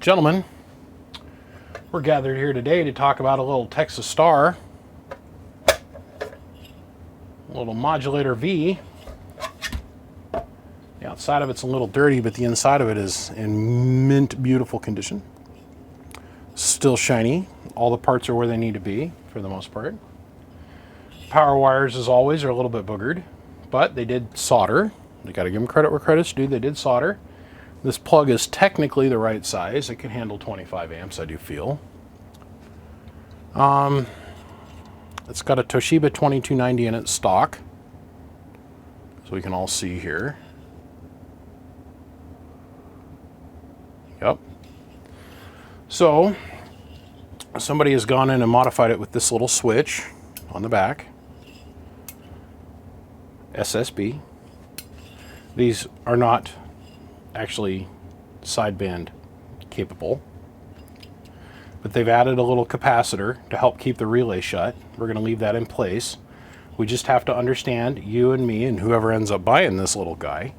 Gentlemen, we're gathered here today to talk about a little Texas Star, a little modulator V. The outside of it's a little dirty, but the inside of it is in mint beautiful condition. Still shiny. All the parts are where they need to be for the most part. Power wires, as always, are a little bit boogered, but they did solder. You got to give them credit where credit's due. They did solder. This plug is technically the right size. It can handle 25 amps, I do feel. It's got a Toshiba 2290 in its stock, so we can all see here. Yep. So somebody has gone in and modified it with this little switch on the back. SSB. These are not actually sideband capable, but they've added a little capacitor to help keep the relay shut. We're going to leave that in place. We just have to understand, you and me and whoever ends up buying this little guy,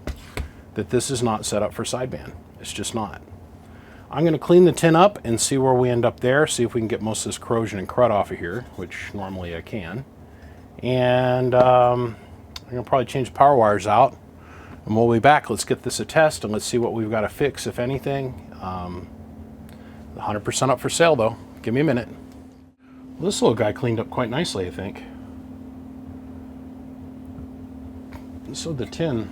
that this is not set up for sideband. It's just not. I'm going to clean the tin up and see where we end up there, see if we can get most of this corrosion and crud off of here, which normally I can. And I'm going to probably change the power wires out. And we'll be back. Let's get this a test and let's see what we've got to fix, if anything. 100% up for sale though. Give me a minute. Well, this little guy cleaned up quite nicely, I think. So the tin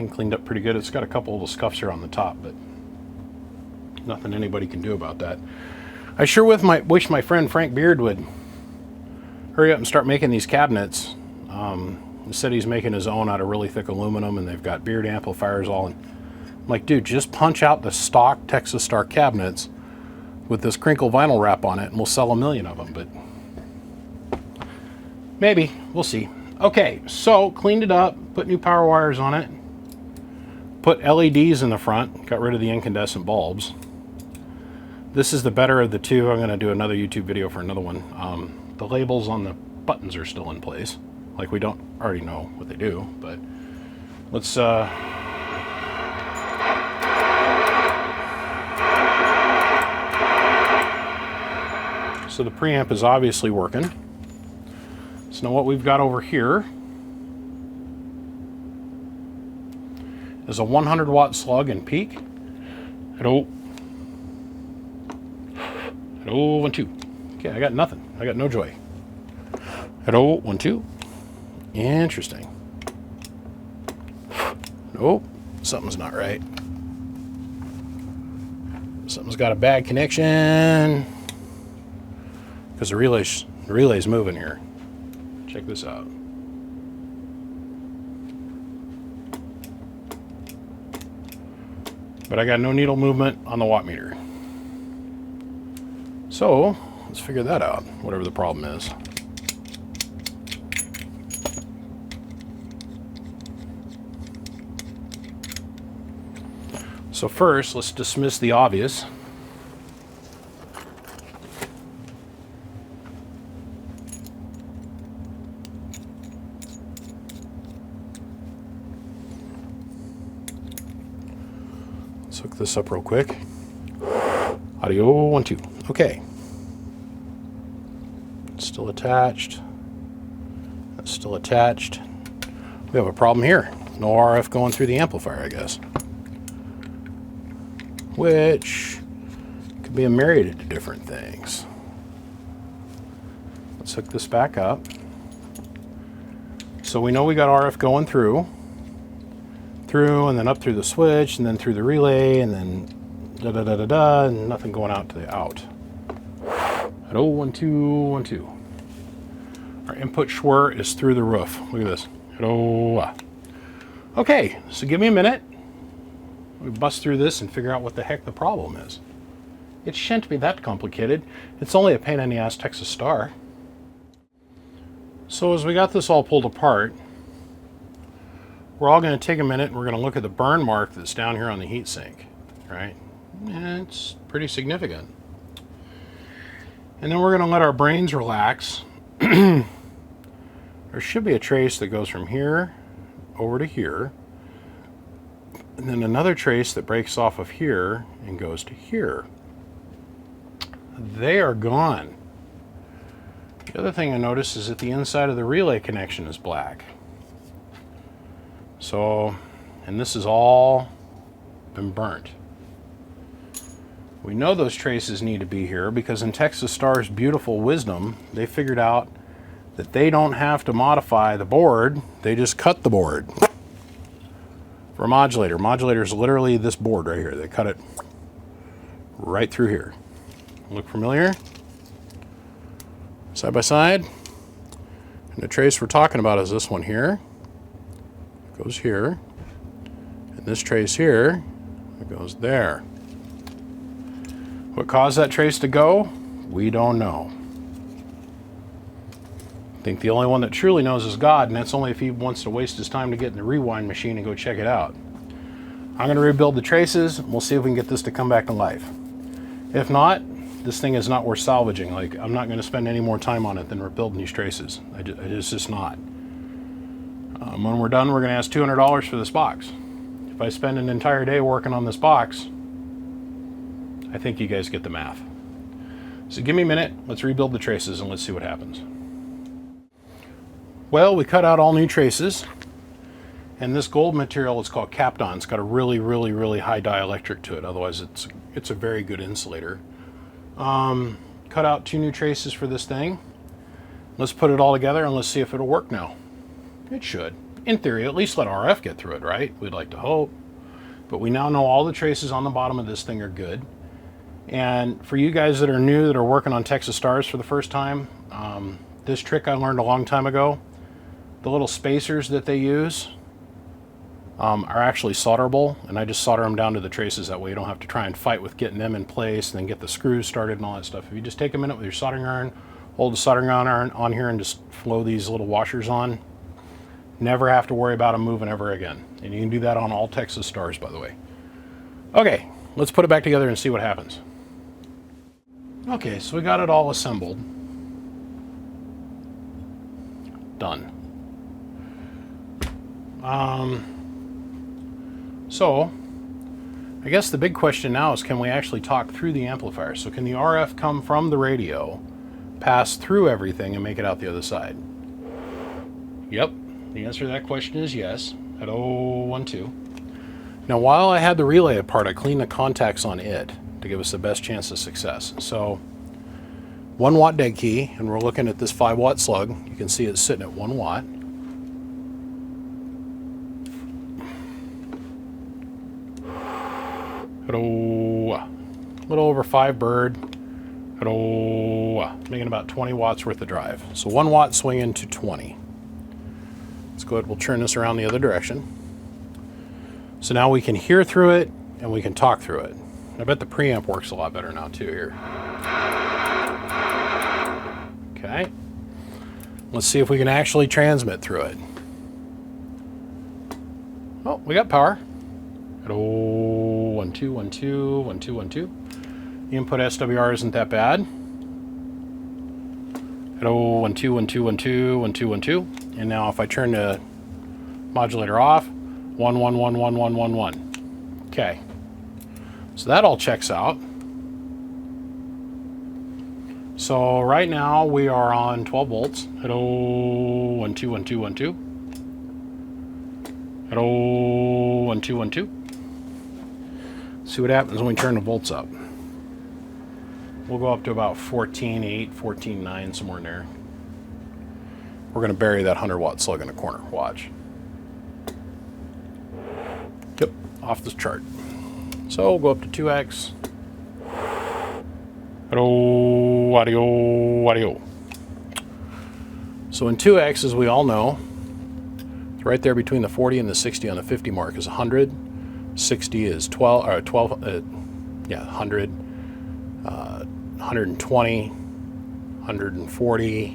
cleaned up pretty good. It's got a couple little scuffs here on the top, but nothing anybody can do about that. I sure wish my friend Frank Beard would hurry up and start making these cabinets. He said he's making his own out of really thick aluminum, and they've got Beard amplifiers all. And I'm like, dude, just punch out the stock Texas Star cabinets with this crinkle vinyl wrap on it, and we'll sell 1 million of them. But maybe, we'll see. Okay, so cleaned it up, put new power wires on it, put LEDs in the front, got rid of the incandescent bulbs. This is the better of the two. I'm going to do another YouTube video for another one. The labels on the buttons are still in place. Like, we don't already know what they do, but let's so the preamp is obviously working. So now what we've got over here is a 100 watt slug in peak. Hello, 1, 2. Okay, I got nothing. I got no joy. Hello, 1, 2. Interesting. Nope, something's not right. Something's got a bad connection because the relay's moving here. Check this out. But I got no needle movement on the watt meter. So let's figure that out, whatever the problem is. So first, let's dismiss the obvious. Let's hook this up real quick. Audio 1, 2. Okay. It's still attached. That's still attached. We have a problem here. No RF going through the amplifier, I guess. Which could be a myriad of different things. Let's hook this back up. So we know we got RF going through, and then up through the switch, and then through the relay, and then and nothing going out to the out. Hello, 1, 2, 1, 2. Our input schwir is through the roof. Look at this. Hello. Okay, so give me a minute. We bust through this and figure out what the heck the problem is. It shan't be that complicated. It's only a pain in the ass Texas Star. So as we got this all pulled apart, we're all going to take a minute and we're going to look at the burn mark that's down here on the heatsink, right? And it's pretty significant. And then we're going to let our brains relax. There should be a trace that goes from here over to here. and then another trace that breaks off of here and goes to here. They are gone. The other thing I noticed is that the inside of the relay connection is black. So, and this has all been burnt. We know those traces need to be here because in Texas Star's beautiful wisdom, they figured out that they don't have to modify the board, they just cut the board. For a modulator, modulator is literally this board right here. They cut it right through here. Look familiar? Side by side. And the trace we're talking about is this one here. It goes here. And this trace here, it goes there. What caused that trace to go? We don't know. I think the only one that truly knows is God, and that's only if he wants to waste his time to get in the rewind machine and go check it out. I'm going to rebuild the traces, and we'll see if we can get this to come back to life. If not, this thing is not worth salvaging. Like, I'm not going to spend any more time on it than rebuilding these traces. It's just not. When we're done, we're going to ask $200 for this box. If I spend an entire day working on this box, I think you guys get the math. So give me a minute, let's rebuild the traces and let's see what happens. Well, we cut out all new traces, and this gold material is called Kapton. It's got a really, really, really high dielectric to it. Otherwise, it's a very good insulator. Cut out 2 new traces for this thing. Let's put it all together and let's see if it'll work now. It should. In theory, at least let RF get through it, right? We'd like to hope. But we now know all the traces on the bottom of this thing are good. And for you guys that are new, that are working on Texas Stars for the first time, this trick I learned a long time ago. The little spacers that they use are actually solderable, and I just solder them down to the traces. That way you don't have to try and fight with getting them in place and then get the screws started and all that stuff. If you just take a minute with your soldering iron, hold the soldering iron on here and just flow these little washers on, never have to worry about them moving ever again. And you can do that on all Texas Stars, by the way. Okay, let's put it back together and see what happens. Okay, so we got it all assembled. Done. So, I guess the big question now is, can we actually talk through the amplifier? So can the RF come from the radio, pass through everything, and make it out the other side? Yep, the answer to that question is yes, at 012. Now, while I had the relay apart, I cleaned the contacts on it to give us the best chance of success. So, 1 watt dead key, and we're looking at this 5 watt slug. You can see it's sitting at 1 watt. A little over 5 bird. Making about 20 watts worth of drive. So 1 watt swinging to 20. Let's go ahead, we'll turn this around the other direction. So now we can hear through it and we can talk through it. I bet the preamp works a lot better now too here. Okay. Let's see if we can actually transmit through it. Oh, we got power. At 1 2 1 2 1 2 1 2. The input SWR isn't that bad. At 1 2 1 2 1 2 1 2 1 2. And now if I turn the modulator off, 1 1 1 1 1 1 1. Okay. So that all checks out. So right now we are on 12 volts at 1 2 1 2 1 2. At 1 2 1 2. See what happens when we turn the volts up. We'll go up to about 14.8, 14.9, somewhere in there. We're going to bury that 100 watt slug in the corner. Watch. Yep, off this chart. So we'll go up to 2x. Audio. So in 2x, as we all know, it's right there between the 40 and the 60 on the 50 mark is 100. 60 is 100, 120, 140,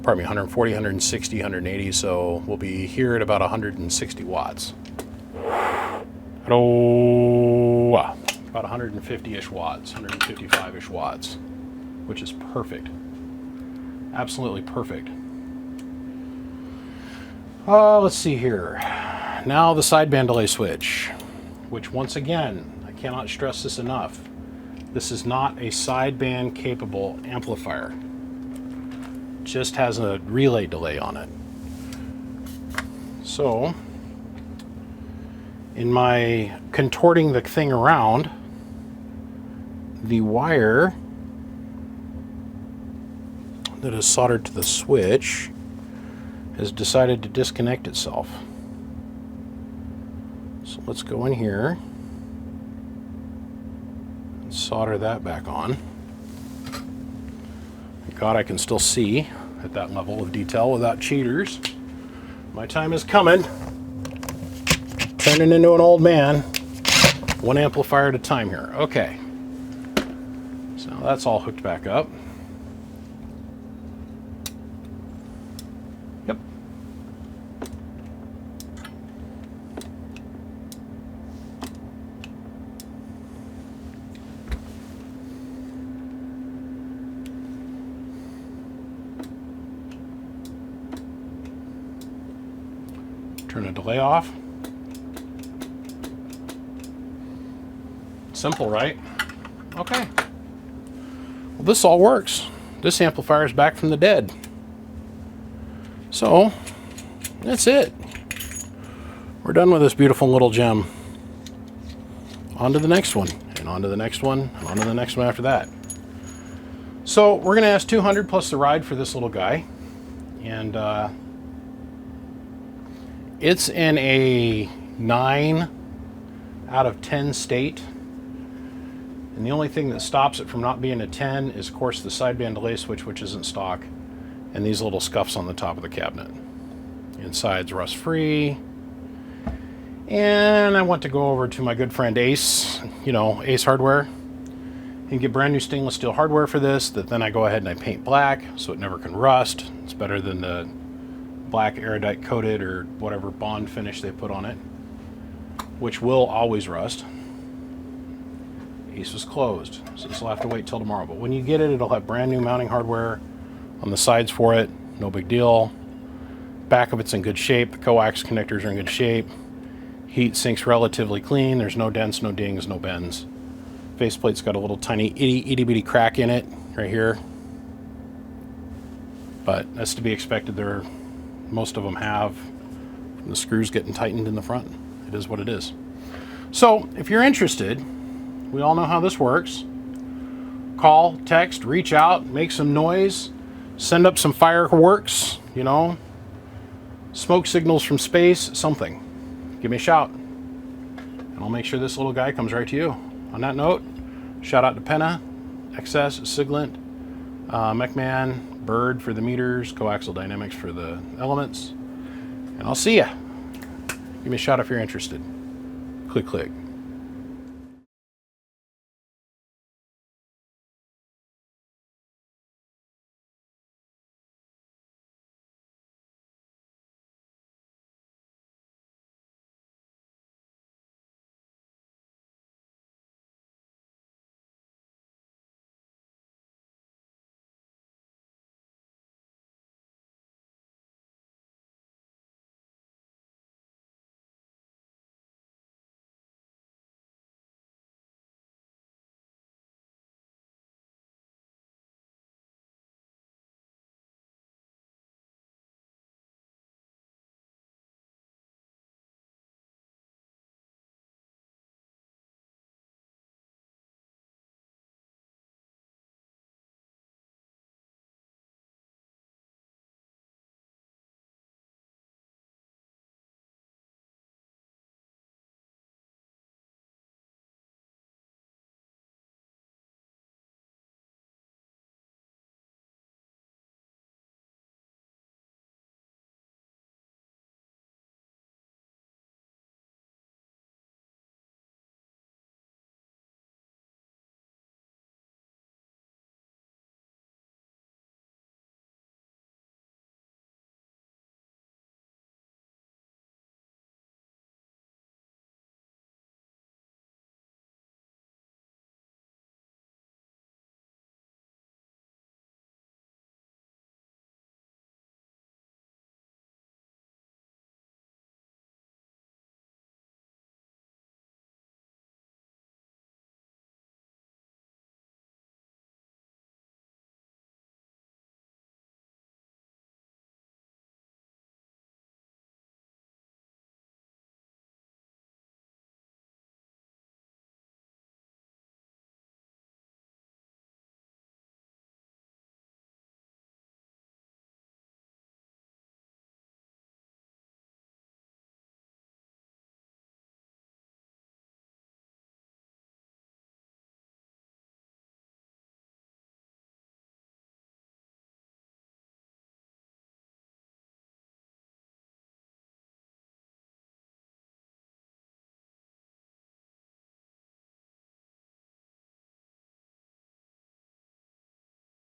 140, 160, 180, so we'll be here at about 160 watts. About 150-ish watts, 155-ish watts, which is perfect. Absolutely perfect. Let's see here. now the sideband delay switch, which once again, I cannot stress this enough. This is not a sideband capable amplifier. It just has a relay delay on it. So, in my contorting the thing around, the wire that is soldered to the switch has decided to disconnect itself. So let's go in here and solder that back on. Thank God I can still see at that level of detail without cheaters. My time is coming. Turning into an old man. One amplifier at a time here. Okay. So that's all hooked back up. Yep. Turn the delay off. Simple, right? Okay. Well, this all works. This amplifier is back from the dead. So, that's it. We're done with this beautiful little gem. On to the next one, and on to the next one, and on to the next one after that. So, we're going to ask $200 plus the ride for this little guy. And it's in a 9 out of 10 state. And the only thing that stops it from not being a 10 is, of course, the sideband delay switch, which isn't stock, and these little scuffs on the top of the cabinet. Inside's rust-free. And I want to go over to my good friend Ace, Ace Hardware, and get brand new stainless steel hardware for this, that then I go ahead and I paint black so it never can rust. It's better than the black erudite coated or whatever bond finish they put on it, which will always rust. Ace was closed, so this will have to wait till tomorrow. But when you get it, it'll have brand new mounting hardware on the sides for it. No big deal. Back of it's in good shape. The coax connectors are in good shape. Heat sink's relatively clean. There's no dents, no dings, no bends. Faceplate's got a little tiny itty bitty crack in it right here. But that's to be expected. Most of them have. The screws getting tightened in the front. It is what it is. So if you're interested, we all know how this works. Call, text, reach out, make some noise, send up some fireworks, smoke signals from space, something. Give me a shout, and I'll make sure this little guy comes right to you. On that note, shout out to Penna, XS, Siglant, MechMan, Bird for the meters, Coaxial Dynamics for the elements, and I'll see ya. Give me a shout if you're interested. Click, click.